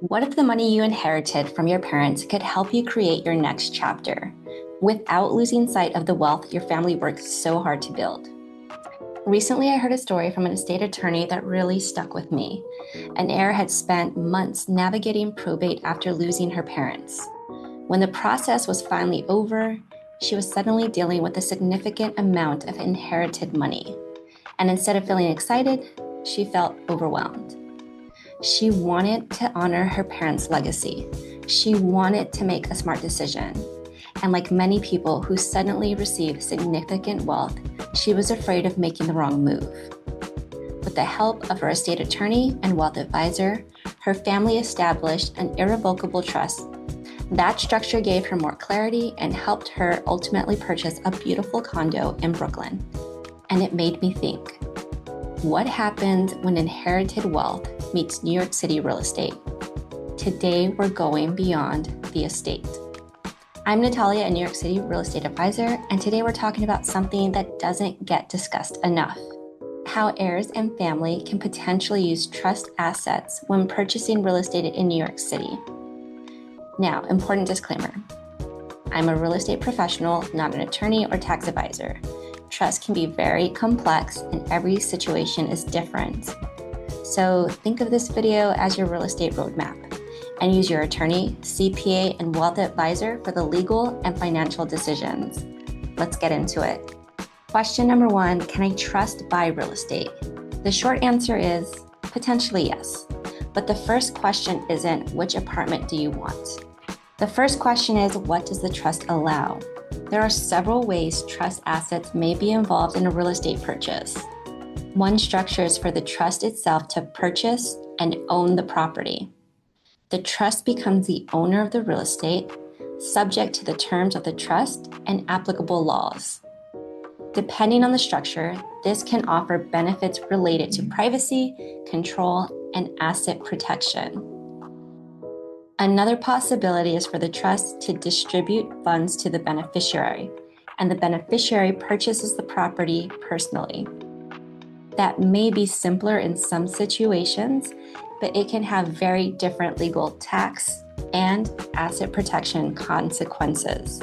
What if the money you inherited from your parents could help you create your next chapter without losing sight of the wealth your family worked so hard to build? Recently, I heard a story from an estate attorney that really stuck with me. An heir had spent months navigating probate after losing her parents. When the process was finally over, she was suddenly dealing with a significant amount of inherited money. And instead of feeling excited, she felt overwhelmed. She wanted to honor her parents' legacy. She wanted to make a smart decision. And like many people who suddenly receive significant wealth, she was afraid of making the wrong move. With the help of her estate attorney and wealth advisor, her family established an irrevocable trust. That structure gave her more clarity and helped her ultimately purchase a beautiful condo in Brooklyn. And it made me think, what happens when inherited wealth meets New York City real estate? Today, we're going beyond the estate. I'm Natalia, a New York City real estate advisor, and today we're talking about something that doesn't get discussed enough: how heirs and family can potentially use trust assets when purchasing real estate in New York City. Now, important disclaimer: I'm a real estate professional, not an attorney or tax advisor. Trust can be very complex and every situation is different. So think of this video as your real estate roadmap and use your attorney, CPA, and wealth advisor for the legal and financial decisions. Let's get into it. Question number one, can I trust buy real estate? The short answer is potentially yes. But the first question isn't which apartment do you want? The first question is, what does the trust allow? There are several ways trust assets may be involved in a real estate purchase. One structure is for the trust itself to purchase and own the property. The trust becomes the owner of the real estate, subject to the terms of the trust and applicable laws. Depending on the structure, this can offer benefits related to privacy, control, and asset protection. Another possibility is for the trust to distribute funds to the beneficiary, and the beneficiary purchases the property personally. That may be simpler in some situations, but it can have very different legal tax and asset protection consequences.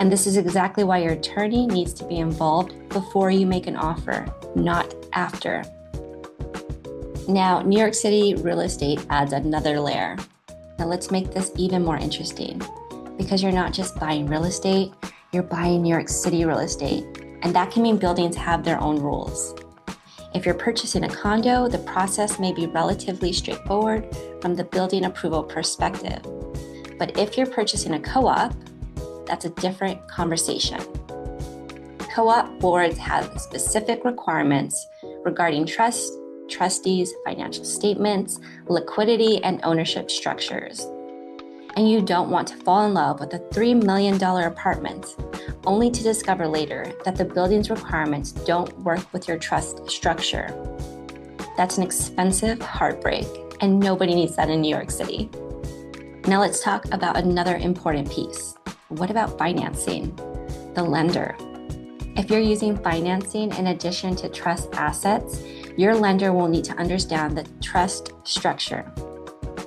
And this is exactly why your attorney needs to be involved before you make an offer, not after. Now, New York City real estate adds another layer. Now let's make this even more interesting, because you're not just buying real estate, you're buying New York City real estate. And that can mean buildings have their own rules. If you're purchasing a condo, the process may be relatively straightforward from the building approval perspective. But if you're purchasing a co-op, that's a different conversation. Co-op boards have specific requirements regarding trust, trustees, financial statements, liquidity, and ownership structures. And you don't want to fall in love with a $3 million apartment, only to discover later that the building's requirements don't work with your trust structure. That's an expensive heartbreak, and nobody needs that in New York City. Now let's talk about another important piece. What about financing? The lender. If you're using financing in addition to trust assets, your lender will need to understand the trust structure.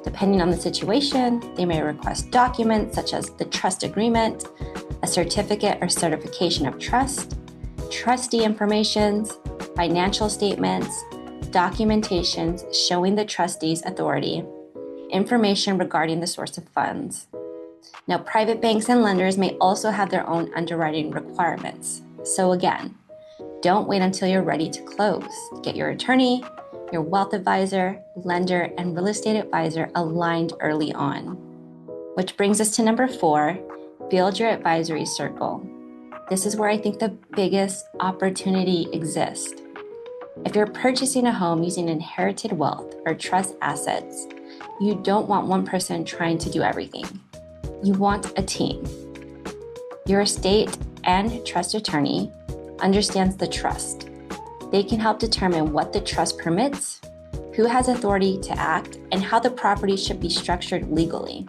Depending on the situation, they may request documents such as the trust agreement, a certificate or certification of trust, trustee information, financial statements, documentations showing the trustee's authority, information regarding the source of funds. Now, private banks and lenders may also have their own underwriting requirements. So again, don't wait until you're ready to close. Get your attorney, your wealth advisor, lender, and real estate advisor aligned early on. Which brings us to number 4, build your advisory circle. This is where I think the biggest opportunity exists. If you're purchasing a home using inherited wealth or trust assets, you don't want one person trying to do everything. You want a team. Your estate and trust attorney understands the trust. They can help determine what the trust permits, who has authority to act, and how the property should be structured legally.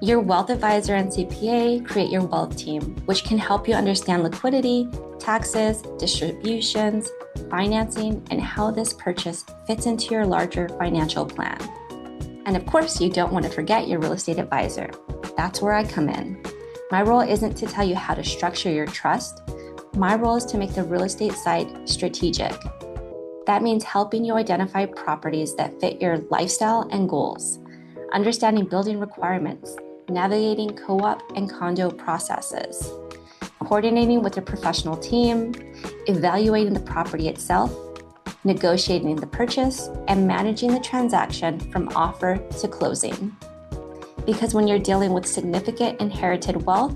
Your wealth advisor and CPA create your wealth team, which can help you understand liquidity, taxes, distributions, financing, and how this purchase fits into your larger financial plan. And of course, you don't want to forget your real estate advisor. That's where I come in. My role isn't to tell you how to structure your trust. My role is to make the real estate side strategic. That means helping you identify properties that fit your lifestyle and goals, understanding building requirements, navigating co-op and condo processes, coordinating with a professional team, evaluating the property itself, negotiating the purchase, and managing the transaction from offer to closing. Because when you're dealing with significant inherited wealth,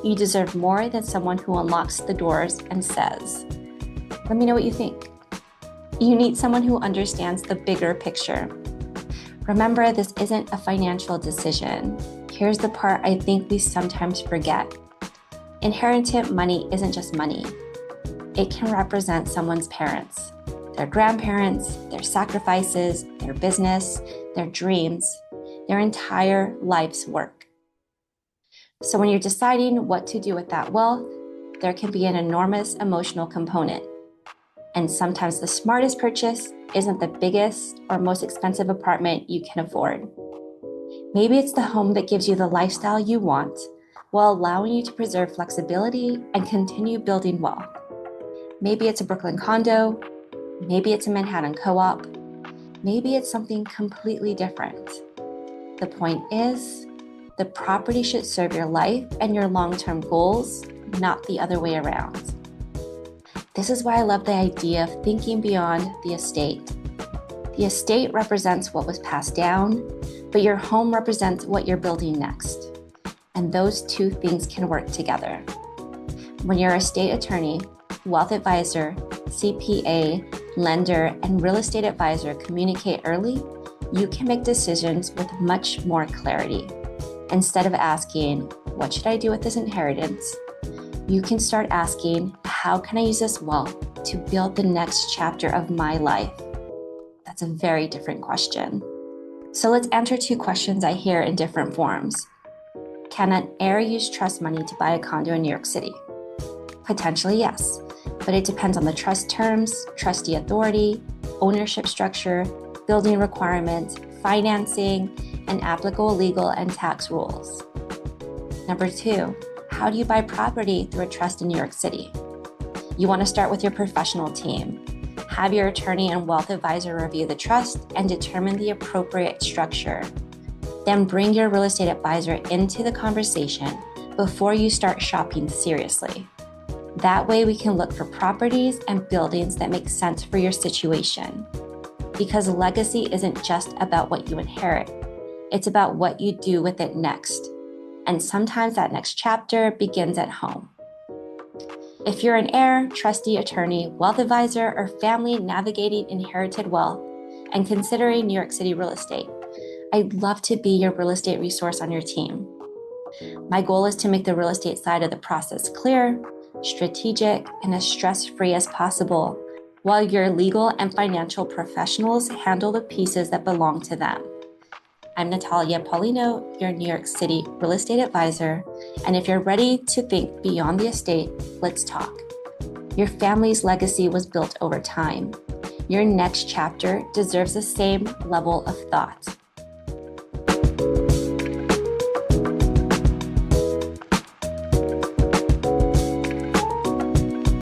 you deserve more than someone who unlocks the doors and says, "Let me know what you think." You need someone who understands the bigger picture. Remember, this isn't a financial decision. Here's the part I think we sometimes forget. Inherited money isn't just money. It can represent someone's parents, their grandparents, their sacrifices, their business, their dreams, their entire life's work. So when you're deciding what to do with that wealth, there can be an enormous emotional component. And sometimes the smartest purchase isn't the biggest or most expensive apartment you can afford. Maybe it's the home that gives you the lifestyle you want while allowing you to preserve flexibility and continue building wealth. Maybe it's a Brooklyn condo. Maybe it's a Manhattan co-op. Maybe it's something completely different. The point is, the property should serve your life and your long-term goals, not the other way around. This is why I love the idea of thinking beyond the estate. The estate represents what was passed down, but your home represents what you're building next. And those two things can work together. When your estate attorney, wealth advisor, CPA, lender, and real estate advisor communicate early, you can make decisions with much more clarity. Instead of asking, "What should I do with this inheritance?" you can start asking, "How can I use this wealth to build the next chapter of my life?" That's a very different question. So let's answer two questions I hear in different forms. Can an heir use trust money to buy a condo in New York City? Potentially, yes, but it depends on the trust terms, trustee authority, ownership structure, building requirements, financing, and applicable legal and tax rules. Number two, how do you buy property through a trust in New York City? You want to start with your professional team. Have your attorney and wealth advisor review the trust and determine the appropriate structure. Then bring your real estate advisor into the conversation before you start shopping seriously. That way we can look for properties and buildings that make sense for your situation. Because legacy isn't just about what you inherit, it's about what you do with it next. And sometimes that next chapter begins at home. If you're an heir, trustee, attorney, wealth advisor, or family navigating inherited wealth and considering New York City real estate, I'd love to be your real estate resource on your team. My goal is to make the real estate side of the process clear, strategic, and as stress-free as possible, while your legal and financial professionals handle the pieces that belong to them. I'm Natalia Paulino, your New York City real estate advisor, and if you're ready to think beyond the estate, let's talk. Your family's legacy was built over time. Your next chapter deserves the same level of thought.